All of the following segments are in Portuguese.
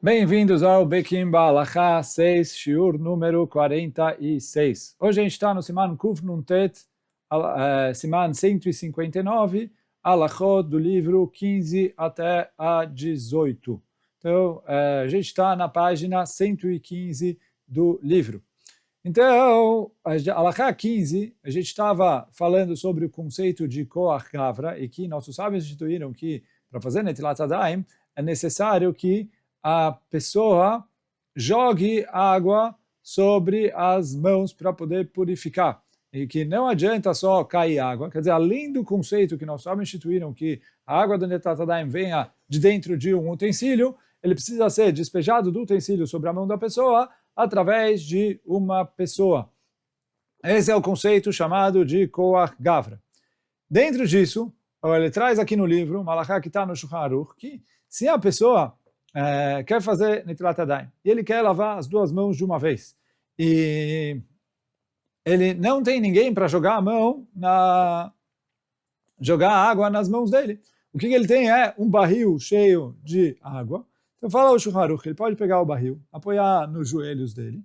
Bem-vindos ao Bekim Ba'alachá 6, Shiur número 46. Hoje a gente está no Siman Kuf Nuntet, Siman 159, Alachot do livro 15 até a 18. Então, a gente está na página 115 do livro. Então, Alachá 15, a gente estava falando sobre o conceito de Koach Gavra, e que nossos sábios instituíram que, para fazer Netilat Yadayim, é necessário que a pessoa jogue água sobre as mãos para poder purificar. E que não adianta só cair água, quer dizer, além do conceito que nós só instituíram que a água do Netilat Yadayim venha de dentro de um utensílio, ele precisa ser despejado do utensílio sobre a mão da pessoa através de uma pessoa. Esse é o conceito chamado de Koach Gavra. Dentro disso, ele traz aqui no livro, Malachá que está no Shulchan Aruch, que se a pessoa quer fazer Netilat Yadayim e ele quer lavar as duas mãos de uma vez e ele não tem ninguém para jogar jogar água nas mãos dele, o que ele tem é um barril cheio de água. Então fala o Shulchan Aruch, ele pode pegar o barril, apoiar nos joelhos dele,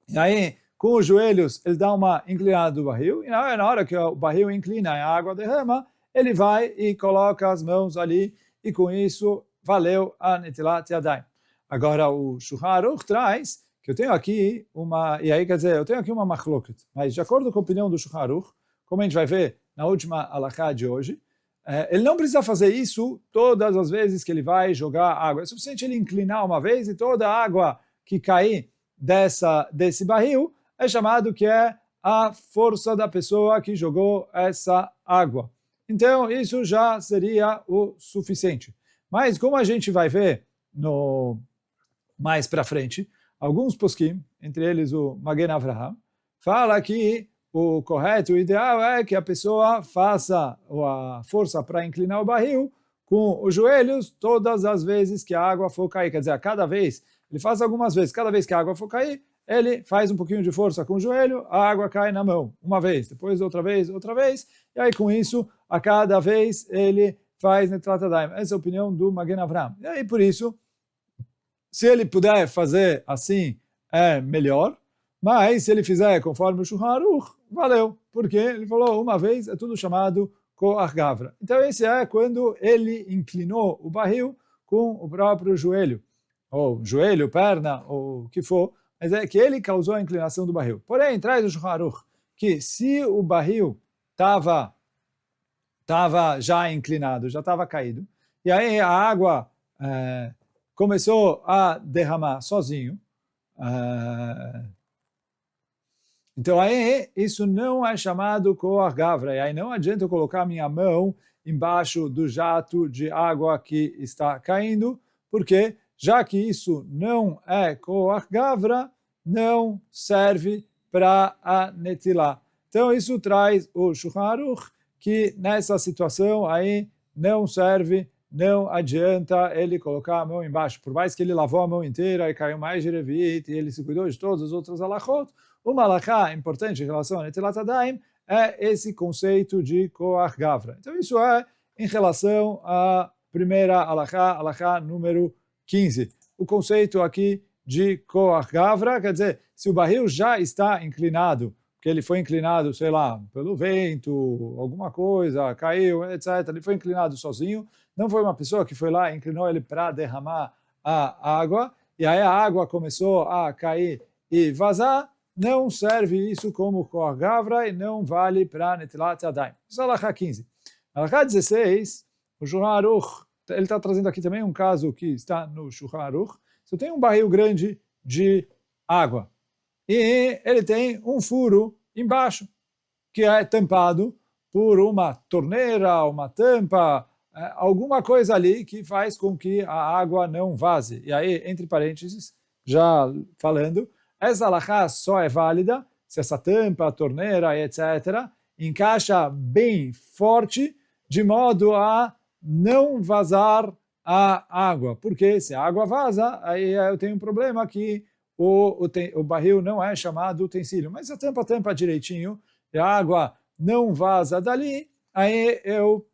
e aí com os joelhos ele dá uma inclinada do barril, e na hora que o barril inclina e a água derrama, ele vai e coloca as mãos ali, e com isso valeu a Netilat Yadayim. Agora o Shulchan Aruch traz que eu tenho aqui eu tenho aqui uma machloket, mas de acordo com a opinião do Shulchan Aruch, como a gente vai ver na última alachá de hoje, ele não precisa fazer isso todas as vezes que ele vai jogar água. É suficiente ele inclinar uma vez e toda a água que cair desse barril é chamado que é a força da pessoa que jogou essa água. Então, isso já seria o suficiente. Mas, como a gente vai ver mais para frente, alguns poskim, entre eles o Magen Avraham, fala que o correto, o ideal é que a pessoa faça a força para inclinar o barril com os joelhos todas as vezes que a água for cair. Quer dizer, a cada vez, ele faz algumas vezes, cada vez que a água for cair, ele faz um pouquinho de força com o joelho, a água cai na mão, uma vez, depois outra vez, e aí com isso, a cada vez ele faz Netilat Yadayim. Essa é a opinião do Magen Avraham. E aí, por isso, se ele puder fazer assim, é melhor, mas se ele fizer conforme o Shulchan Aruch, valeu, porque ele falou uma vez, é tudo chamado Koach Gavra. Então esse é quando ele inclinou o barril com o próprio joelho, ou joelho, perna, ou o que for, mas é que ele causou a inclinação do barril. Porém, traz o Shulchan Aruch que se o barril estava já inclinado, já estava caído, e aí a água começou a derramar sozinho, então aí isso não é chamado Koach Gavra, e aí não adianta eu colocar minha mão embaixo do jato de água que está caindo, porque já que isso não é Koach Gavra, não serve para a Netilá. Então isso traz o Shulchan Aruch, que nessa situação aí não serve, não adianta ele colocar a mão embaixo. Por mais que ele lavou a mão inteira e caiu mais de Revit, e ele se cuidou de todas as outras alachot, uma alachá importante em relação a Netilat Yadayim é esse conceito de Koach Gavra. Então isso é em relação à primeira alachá número 15. O conceito aqui de Koach Gavra, quer dizer, se o barril já está inclinado, porque ele foi inclinado, sei lá, pelo vento, alguma coisa, caiu, etc. Ele foi inclinado sozinho, não foi uma pessoa que foi lá e inclinou ele para derramar a água, e aí a água começou a cair e vazar, não serve isso como Koach Gavra e não vale para Netilat Yadayim. Isso é alachá 15. Alachá 16, o Shulchan Aruch, ele está trazendo aqui também um caso que está no Shulchan Aruch. Se eu tenho um barril grande de água, e ele tem um furo embaixo, que é tampado por uma torneira, uma tampa, alguma coisa ali que faz com que a água não vaze. E aí, entre parênteses, já falando, essa alachá só é válida se essa tampa, a torneira, etc., encaixa bem forte, de modo a não vazar a água. Porque se a água vaza, aí eu tenho um problema que o barril não é chamado utensílio, mas a tampa direitinho, e a água não vaza dali, aí eu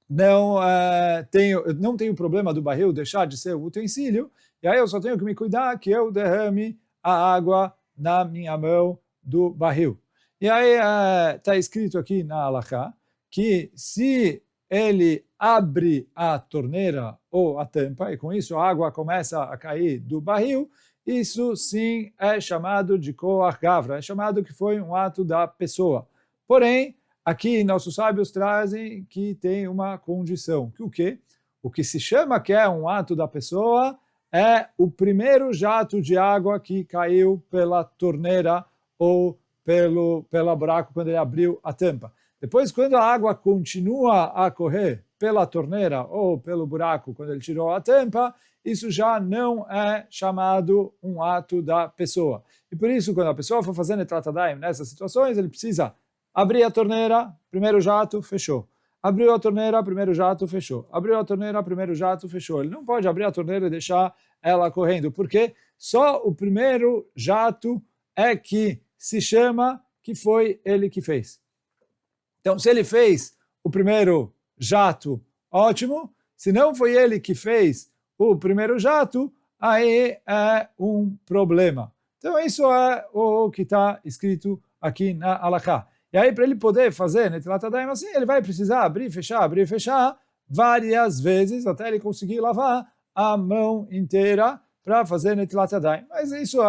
eu não tenho problema do barril deixar de ser um utensílio, e aí eu só tenho que me cuidar que eu derrame a água na minha mão do barril. E aí está escrito aqui na Halakha que se ele abre a torneira ou a tampa, e com isso a água começa a cair do barril, isso sim é chamado de koach gavra, é chamado que foi um ato da pessoa. Porém, aqui nossos sábios trazem que tem uma condição, que o quê? O que se chama que é um ato da pessoa é o primeiro jato de água que caiu pela torneira ou pelo buraco quando ele abriu a tampa. Depois, quando a água continua a correr pela torneira ou pelo buraco quando ele tirou a tampa, isso já não é chamado um ato da pessoa. E por isso, quando a pessoa for fazer Netlat Yadayim nessas situações, ele precisa abrir a torneira, primeiro jato, fechou. Abriu a torneira, primeiro jato, fechou. Abriu a torneira, primeiro jato, fechou. Ele não pode abrir a torneira e deixar ela correndo, porque só o primeiro jato é que se chama que foi ele que fez. Então, se ele fez o primeiro jato, ótimo. Se não foi ele que fez o primeiro jato, aí é um problema. Então, isso é o que está escrito aqui na Halakha. E aí, para ele poder fazer Netilat Yadayim assim, ele vai precisar abrir e fechar várias vezes, até ele conseguir lavar a mão inteira para fazer Netilat Yadayim. Mas isso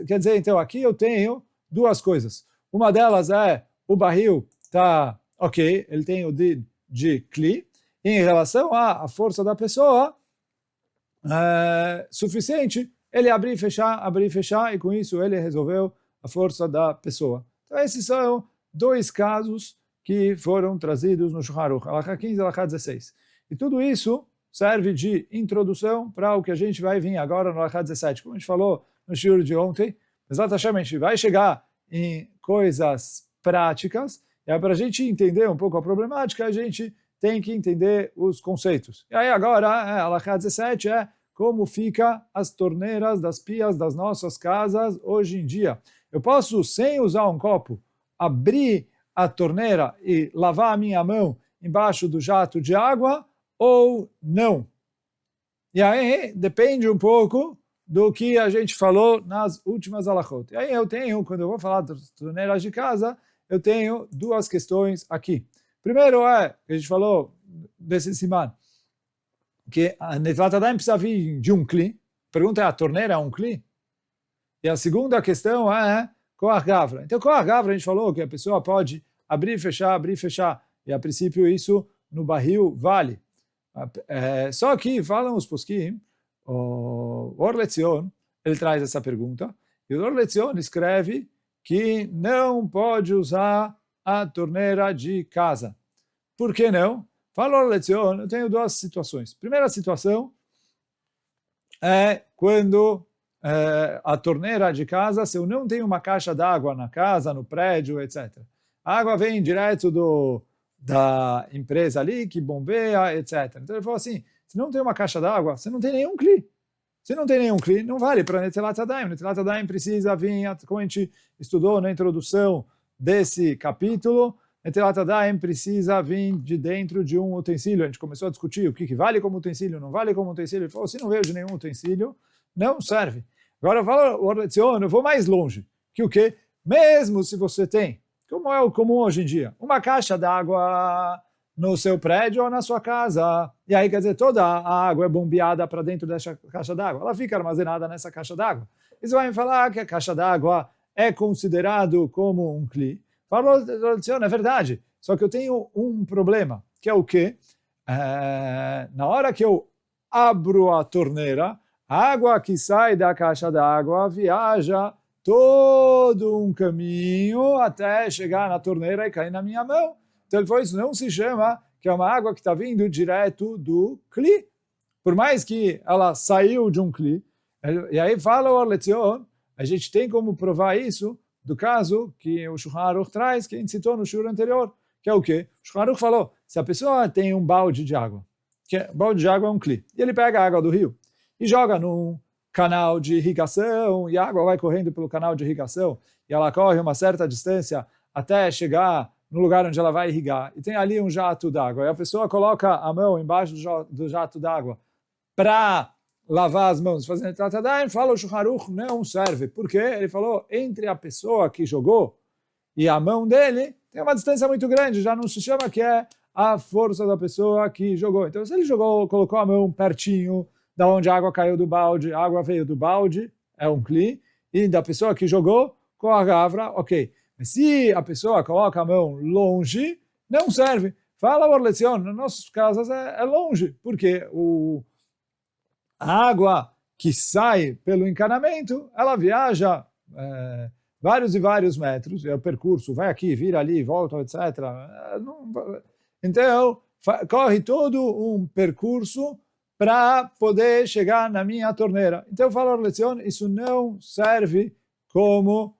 quer dizer, então, aqui eu tenho duas coisas. Uma delas é o barril está ok, ele tem o de Kli, em relação à força da pessoa, suficiente ele abrir e fechar, e com isso ele resolveu a força da pessoa. Então esses são dois casos que foram trazidos no Shulchan Aruch, Halakha 15 e Halakha 16. E tudo isso serve de introdução para o que a gente vai vir agora no Halakha 17. Como a gente falou no shiur de ontem, exatamente, a gente vai chegar em coisas práticas, e aí para a gente entender um pouco a problemática, a gente tem que entender os conceitos. E aí agora, Halakha 17 como fica as torneiras das pias das nossas casas hoje em dia. Eu posso, sem usar um copo, abrir a torneira e lavar a minha mão embaixo do jato de água ou não? E aí depende um pouco do que a gente falou nas últimas halachot. E aí eu tenho, quando eu vou falar das torneiras de casa, eu tenho duas questões aqui. Primeiro a gente falou desse siman, que a Netilat Yadayim precisa vir de um kli. A pergunta é, a torneira é um kli? E a segunda questão é koach gavra. Então, koach gavra, a gente falou que a pessoa pode abrir e fechar. E a princípio isso no barril vale. Só que falam os poskim, o Or LeTzion, ele traz essa pergunta, e o Or LeTzion escreve que não pode usar a torneira de casa. Por que não? Fala Or LeTzion, eu tenho duas situações. Primeira situação é quando a torneira de casa, se eu não tenho uma caixa d'água na casa, no prédio, etc. A água vem direto da empresa ali, que bombeia, etc. Então ele falou assim, se não tem uma caixa d'água, você não tem nenhum kli. Se não tem nenhum kli, não vale para Netilat Yadayim. Netilat Yadayim precisa vir, como a gente estudou na introdução desse capítulo, Netilat Yadayim precisa vir de dentro de um utensílio. A gente começou a discutir o que vale como utensílio, não vale como utensílio. Ele falou, se não veio de nenhum utensílio, não serve. Agora eu falo, eu vou mais longe. Que o quê? Mesmo se você tem, como é o comum hoje em dia, uma caixa d'água no seu prédio ou na sua casa. E aí, quer dizer, toda a água é bombeada para dentro dessa caixa d'água. Ela fica armazenada nessa caixa d'água. E você vai me falar que a caixa d'água é considerado como um kli. Falou, é verdade. Só que eu tenho um problema, que é o quê? Na hora que eu abro a torneira, a água que sai da caixa d'água viaja todo um caminho até chegar na torneira e cair na minha mão. Então, isso não se chama que é uma água que está vindo direto do kli. Por mais que ela saiu de um kli. E aí fala o Or LeTzion, a gente tem como provar isso do caso que o Shulchan Aruch traz, que a gente citou no shiur anterior, que é o quê? O Shulchan Aruch falou, se a pessoa tem um balde de água, balde de água é um kli, e ele pega a água do rio e joga num canal de irrigação, e a água vai correndo pelo canal de irrigação, e ela corre uma certa distância até chegar no lugar onde ela vai irrigar, e tem ali um jato d'água, e a pessoa coloca a mão embaixo do jato d'água para lavar as mãos, fazendo tratadaim, fala o Shulchan Aruch, não serve. Por quê? Ele falou, entre a pessoa que jogou e a mão dele, tem uma distância muito grande, já não se chama que é a força da pessoa que jogou. Então, se ele jogou, colocou a mão pertinho da onde a água caiu do balde, a água veio do balde, é um kli, e da pessoa que jogou com a gavra, ok. Mas se a pessoa coloca a mão longe, não serve. Fala o Orlezion, nos nossos casos é longe, porque a água que sai pelo encanamento, ela viaja vários e vários metros, é o percurso, vai aqui, vira ali, volta, etc. Então, corre todo um percurso para poder chegar na minha torneira. Então, fala a Orlezion, isso não serve como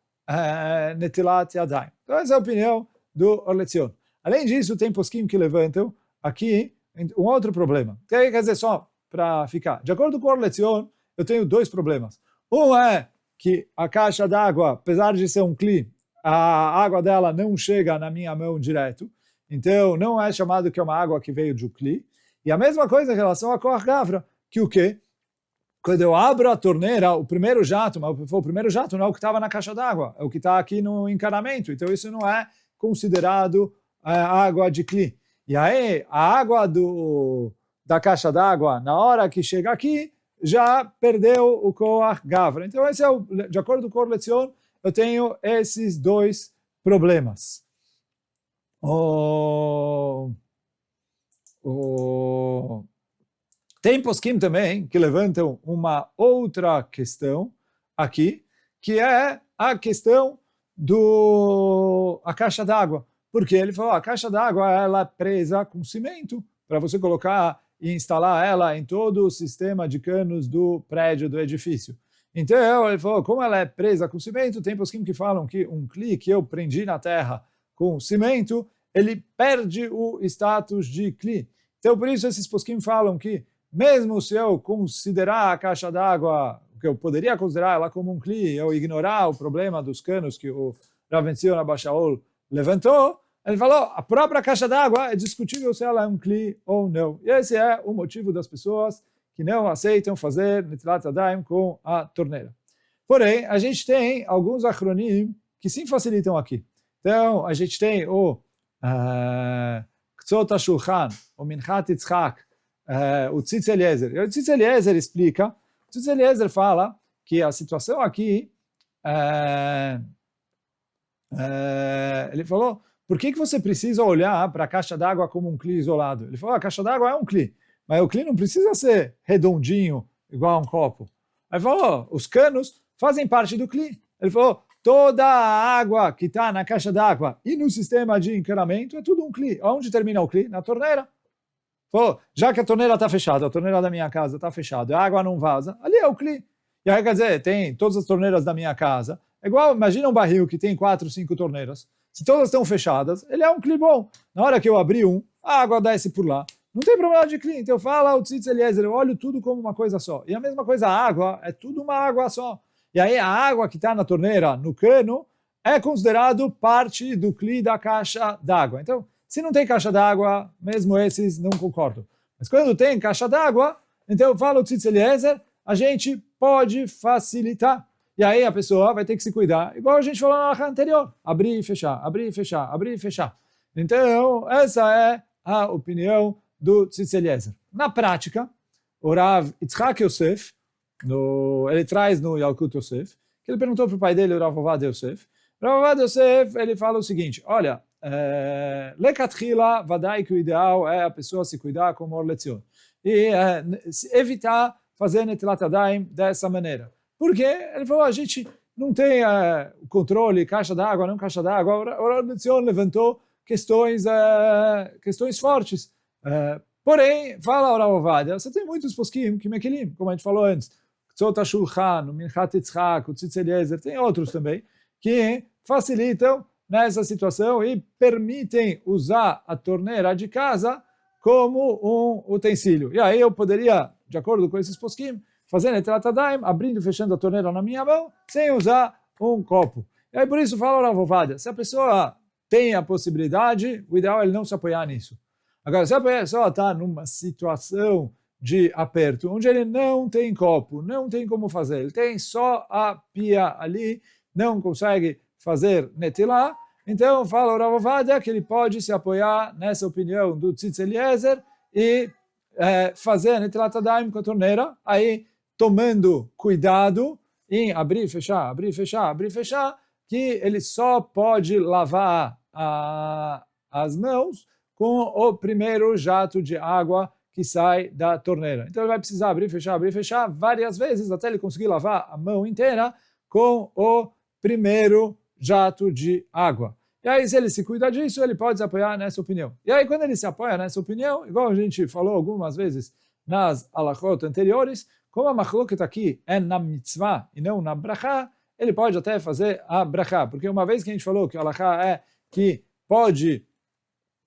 Netilat Yadayim. Então, essa é a opinião do Orlezion. Além disso, tem posquim que levantam aqui um outro problema. Quer dizer, só para ficar. De acordo com o Orlezion, eu tenho dois problemas. Um é que a caixa d'água, apesar de ser um kli, a água dela não chega na minha mão direto. Então, não é chamado que é uma água que veio de um kli. E a mesma coisa em relação à Koach Gavra, que o quê? Quando eu abro a torneira, o primeiro jato, mas o primeiro jato não é o que estava na caixa d'água, é o que está aqui no encanamento. Então, isso não é considerado água de kli. E aí, a água da caixa d'água, na hora que chega aqui, já perdeu o Koach Gavra. Então, esse é de acordo com o Orlezion, eu tenho esses dois problemas. Tem posquim também que levantam uma outra questão aqui, que é a questão a caixa d'água. Porque ele falou, a caixa d'água ela é presa com cimento, para você colocar e instalar ela em todo o sistema de canos do prédio, do edifício. Então, ele falou, como ela é presa com cimento, tem posquim que falam que um kli que eu prendi na terra com cimento, ele perde o status de kli. Então, por isso, esses posquim falam que, mesmo se eu considerar a caixa d'água, que eu poderia considerar ela como um kli, eu ignorar o problema dos canos que o Rav Benzion Abba Shaul levantou, ele falou, a própria caixa d'água é discutível se ela é um kli ou não. E esse é o motivo das pessoas que não aceitam fazer Netilat Yadayim com a torneira. Porém, a gente tem alguns achronim que sim facilitam aqui. Então, a gente tem o Ktsot HaShulchan, o Minchat Yitzchak, o Tzitz Eliezer. E o Tzitz Eliezer explica, o Tzitz Eliezer fala que a situação aqui, ele falou, por que você precisa olhar para a caixa d'água como um kli isolado? Ele falou, a caixa d'água é um kli, mas o kli não precisa ser redondinho, igual a um copo. Ele falou, os canos fazem parte do kli. Ele falou, toda a água que está na caixa d'água e no sistema de encanamento é tudo um kli. Onde termina o kli? Na torneira. Falou, já que a torneira está fechada, a torneira da minha casa está fechada, a água não vaza, ali é o kli. E aí, quer dizer, tem todas as torneiras da minha casa. É igual, imagina um barril que tem 4, 5 torneiras. Se todas estão fechadas, ele é um kli bom. Na hora que eu abrir a água desce por lá. Não tem problema de kli. Então fala o Tzitz Eliezer, eu olho tudo como uma coisa só. E a mesma coisa, a água é tudo uma água só. E aí a água que está na torneira, no cano, é considerado parte do kli da caixa d'água. Então, se não tem caixa d'água, mesmo esses não concordam. Mas quando tem caixa d'água, então fala o Tzitz Eliezer, a gente pode facilitar. E aí a pessoa vai ter que se cuidar, igual a gente falou na aula anterior, abrir e fechar, abrir e fechar, abrir e fechar. Então, essa é a opinião do Tzitz Eliezer. Na prática, o Rav Yitzchak Yosef, ele traz no Yalkut Yosef, que ele perguntou para o pai dele, o Rav Ovadia Yosef. O Rav Ovadia Yosef, ele fala o seguinte, olha, Lekatchila, vadai que o ideal é a pessoa se cuidar como Orlezion. E evitar fazer Netilat Yadayim dessa maneira. Porque ele falou, a gente não tem controle, caixa d'água, não caixa d'água. O Orlezion levantou questões fortes. Porém, fala o Rav Ovadia, você tem muitos posquim, que mequilim, como a gente falou antes. Ktsot HaShulchan, o Minchat Yitzchak, o Tzitz Eliezer, tem outros também, que facilitam nessa situação e permitem usar a torneira de casa como um utensílio. E aí eu poderia, de acordo com esses posquim, fazer Netilat Yadayim, abrindo e fechando a torneira na minha mão, sem usar um copo. E aí por isso fala o Rav Ovadia, se a pessoa tem a possibilidade, o ideal é ele não se apoiar nisso. Agora, se a pessoa está numa situação de aperto, onde ele não tem copo, não tem como fazer, ele tem só a pia ali, não consegue fazer netilá, então fala o Rav Ovadia que ele pode se apoiar nessa opinião do Tzitz Eliezer e fazer netilat yadayim com a torneira, aí tomando cuidado em abrir e fechar, abrir e fechar, abrir e fechar, que ele só pode lavar as mãos com o primeiro jato de água que sai da torneira. Então ele vai precisar abrir e fechar várias vezes até ele conseguir lavar a mão inteira com o primeiro jato de água. E aí, se ele se cuida disso, ele pode se apoiar nessa opinião. E aí, quando ele se apoia nessa opinião, igual a gente falou algumas vezes nas alachot anteriores, como a machloket aqui é na mitzvah e não na brachá, ele pode até fazer a brachá. Porque uma vez que a gente falou que a alachá é que pode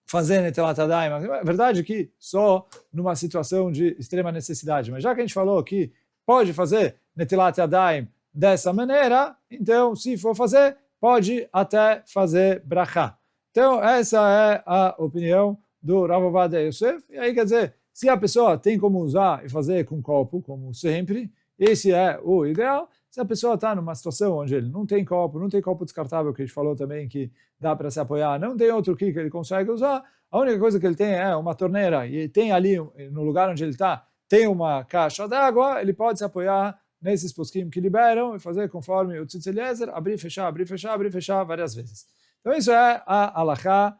fazer netilat yadayim, é verdade que só numa situação de extrema necessidade. Mas já que a gente falou que pode fazer netilat yadayim dessa maneira, então, se for fazer, pode até fazer brachá. Então, essa é a opinião do Rav Ovadia Yosef. E aí, quer dizer, se a pessoa tem como usar e fazer com copo, como sempre, esse é o ideal. Se a pessoa está numa situação onde ele não tem copo descartável, que a gente falou também que dá para se apoiar, não tem outro que ele consegue usar, a única coisa que ele tem é uma torneira e tem ali, no lugar onde ele está, tem uma caixa d'água, ele pode se apoiar nesses posquim que liberam e fazer conforme o Tzitz Eliezer, abrir, fechar, abrir, fechar, abrir, fechar várias vezes. Então isso é a alachá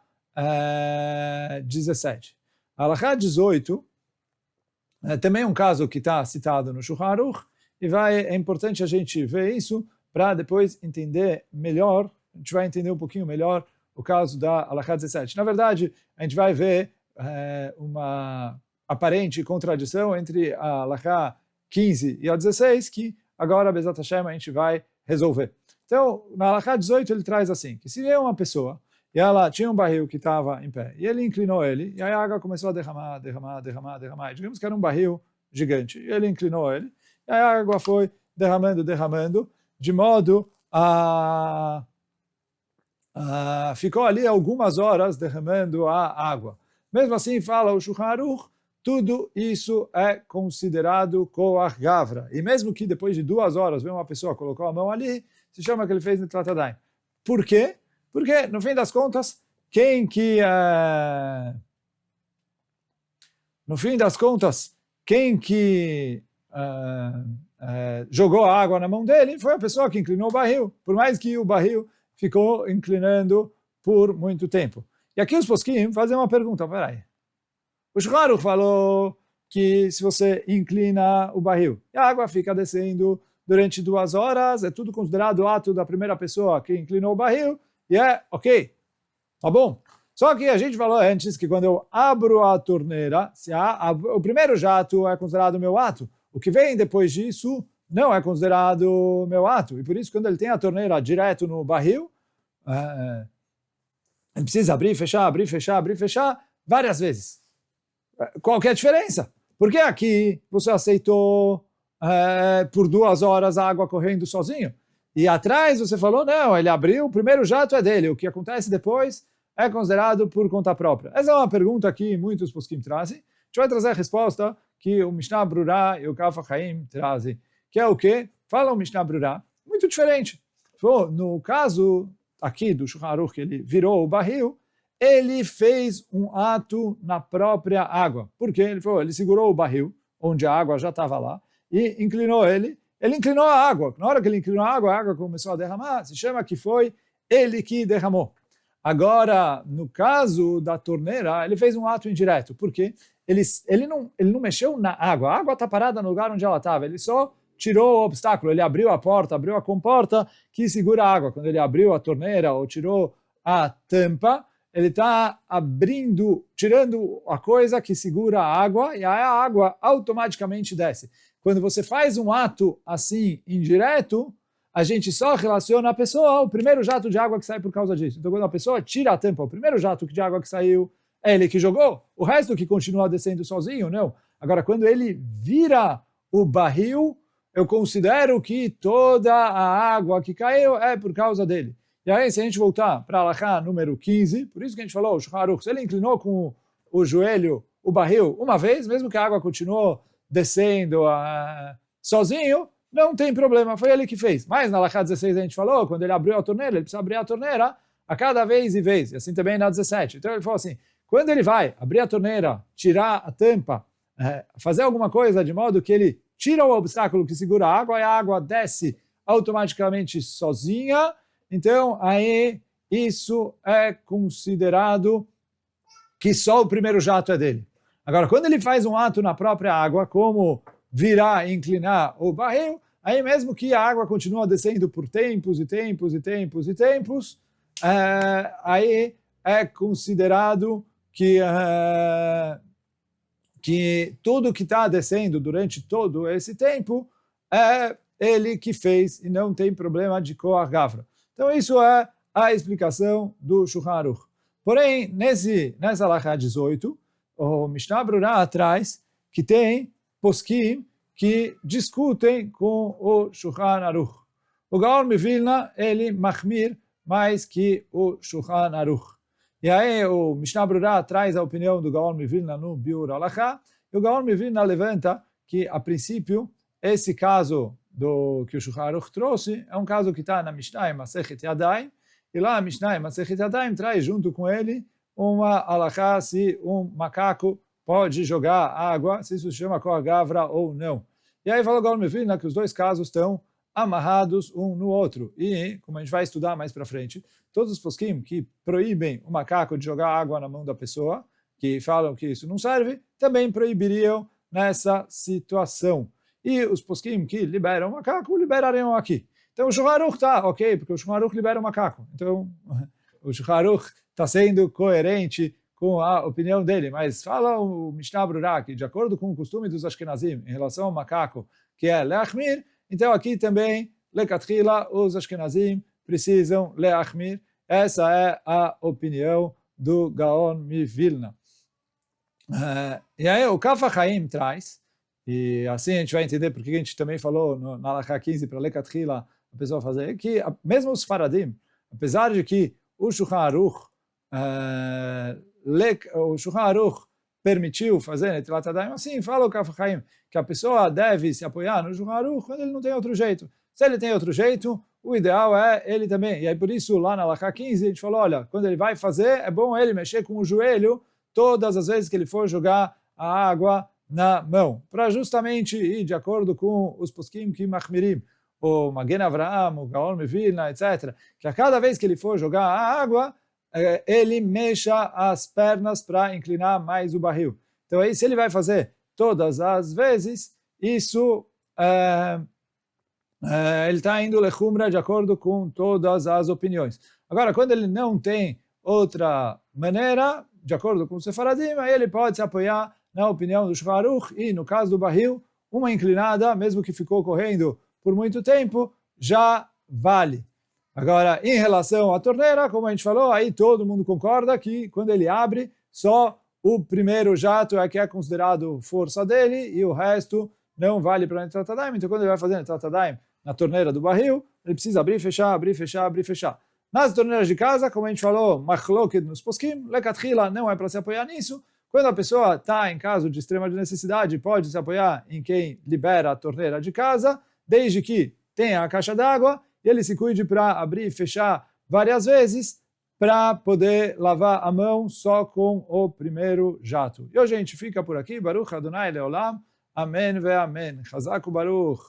17. A alachá 18 também é um caso que está citado no Shulchan Aruch, e é importante a gente ver isso para depois entender melhor, a gente vai entender um pouquinho melhor o caso da alachá 17. Na verdade, a gente vai ver uma aparente contradição entre a alachá 15 e a 16, que agora, Bezat Hashem, a gente vai resolver. Então, na alachá 18, ele traz assim, que se é uma pessoa, e ela tinha um barril que estava em pé, e ele inclinou ele, e aí a água começou a derramar, e digamos que era um barril gigante, e ele inclinou ele, e a água foi derramando, de modo a ficou ali algumas horas derramando a água. Mesmo assim, fala o Shulchan Aruch, tudo isso é considerado koach gavra. E mesmo que depois de 2 horas veio uma pessoa, colocou a mão ali, se chama que ele fez netilat yadayim. Por quê? Porque, no fim das contas, quem que jogou a água na mão dele foi a pessoa que inclinou o barril, por mais que o barril ficou inclinando por muito tempo. E aqui os posquim fazem uma pergunta, peraí. O Shulchan Aruch falou que se você inclina o barril e a água fica descendo durante 2 horas, é tudo considerado o ato da primeira pessoa que inclinou o barril, e é ok, tá bom. Só que a gente falou antes que quando eu abro a torneira, o primeiro jato é considerado meu ato, o que vem depois disso não é considerado meu ato, e por isso quando ele tem a torneira direto no barril, ele precisa abrir, fechar várias vezes. Qual que é a diferença? Porque aqui você aceitou por 2 horas a água correndo sozinho, e atrás você falou, não, ele abriu, o primeiro jato é dele, o que acontece depois é considerado por conta própria. Essa é uma pergunta que muitos posquim trazem. A gente vai trazer a resposta que o Mishnah Brura e o Kaf HaChaim trazem, que é o quê? Fala o Mishnah Brura, muito diferente. No caso aqui do Shulchan Aruch, que ele virou o barril, ele fez um ato na própria água. Por quê? Ele segurou o barril, onde a água já estava lá, e inclinou ele inclinou a água. Na hora que ele inclinou a água começou a derramar, se chama que foi ele que derramou. Agora, no caso da torneira, ele fez um ato indireto. Por quê? Ele não mexeu na água. A água está parada no lugar onde ela estava. Ele só tirou o obstáculo. Ele abriu a porta, abriu a comporta que segura a água. Quando ele abriu a torneira ou tirou a tampa, ele está tirando a coisa que segura a água e a água automaticamente desce. Quando você faz um ato assim indireto, a gente só relaciona a pessoa ao primeiro jato de água que sai por causa disso. Então, quando a pessoa tira a tampa, o primeiro jato de água que saiu, é ele que jogou. O resto que continua descendo sozinho, não. Agora, quando ele vira o barril, eu considero que toda a água que caiu é por causa dele. E aí, se a gente voltar para a Halachá número 15, por isso que a gente falou, o Shulchan Aruch, se ele inclinou com o joelho, o barril, uma vez, mesmo que a água continuou descendo sozinho, não tem problema, foi ele que fez. Mas na Halachá 16 a gente falou, quando ele abriu a torneira, ele precisa abrir a torneira a cada vez e vez, e assim também na 17. Então ele falou assim, quando ele vai abrir a torneira, tirar a tampa, fazer alguma coisa de modo que ele tira o obstáculo que segura a água e a água desce automaticamente sozinha, então aí isso é considerado que só o primeiro jato é dele. Agora, quando ele faz um ato na própria água, como virar e inclinar o barril, aí mesmo que a água continua descendo por tempos e tempos e tempos e tempos, aí é considerado que tudo que está descendo durante todo esse tempo é ele que fez e não tem problema de Koach Gavra. Então isso é a explicação do Shulchan Aruch. Porém, nessa Halachá 18, o Mishnah Brura traz que tem poskim que discutem com o Shulchan Aruch. O Gaon Mivilna, ele machmir mais que o Shulchan Aruch. E aí o Mishnah Brura traz a opinião do Gaon Mivilna no Biur Halachá, e o Gaon Mivilna levanta que, a princípio, esse caso que o Shulchan Aruch trouxe é um caso que está na Mishnah em Masechet Yadayim, e lá a Mishnah em Masechet Yadayim traz junto com ele uma halachá se um macaco pode jogar água, se isso se chama Koach Gavra ou não. E aí fala o Gaon Mivilna que os dois casos estão amarrados um no outro. E, como a gente vai estudar mais para frente, todos os poskim que proíbem o macaco de jogar água na mão da pessoa, que falam que isso não serve, também proibiriam nessa situação. E os poskim que liberam o macaco, liberariam aqui. Então o Shulchan Aruch está ok, porque o Shulchan Aruch libera o macaco. Então o Shulchan Aruch está sendo coerente com a opinião dele. Mas fala o Mishnah Brura que, de acordo com o costume dos Ashkenazim em relação ao macaco, que é leachmir, então aqui também, lekatchila, os Ashkenazim precisam leachmir. Essa é a opinião do Gaon Mivilna. E aí o Kaf HaChaim traz, e assim a gente vai entender porque a gente também falou na Halachá 15 para lekatchila a pessoa fazer, que mesmo os Faradim, apesar de que o Shulchan Aruch permitiu fazer Netilat Yadayim, assim fala o Kaf HaChaim, que a pessoa deve se apoiar no Shulchan Aruch quando ele não tem outro jeito. Se ele tem outro jeito, o ideal é ele também. E aí por isso lá na Halachá 15 a gente falou, olha, quando ele vai fazer, é bom ele mexer com o joelho todas as vezes que ele for jogar a água na mão, para justamente ir de acordo com os poskim que machmirim, o Magen Avraham, o Gaon Mivilna, etc., que a cada vez que ele for jogar a água, ele mexa as pernas para inclinar mais o barril. Então aí, se ele vai fazer todas as vezes, isso ele está indo lechumra de acordo com todas as opiniões. Agora, quando ele não tem outra maneira, de acordo com o Sefaradim, aí ele pode se apoiar na opinião do Shulchan Aruch e, no caso do barril, uma inclinada, mesmo que ficou correndo por muito tempo, já vale. Agora, em relação à torneira, como a gente falou, aí todo mundo concorda que quando ele abre, só o primeiro jato é que é considerado força dele e o resto não vale para Netilat Yadayim. Então, quando ele vai fazer Netilat Yadayim na torneira do barril, ele precisa abrir, fechar, abrir, fechar, abrir, fechar. Nas torneiras de casa, como a gente falou, machloket nos poskim, lekatchila não é para se apoiar nisso. Quando a pessoa está em caso de extrema necessidade, pode se apoiar em quem libera a torneira de casa, desde que tenha a caixa d'água e ele se cuide para abrir e fechar várias vezes para poder lavar a mão só com o primeiro jato. E hoje a gente fica por aqui. Baruch Adonai Leolam. Amém ve amém. Chazak Baruch.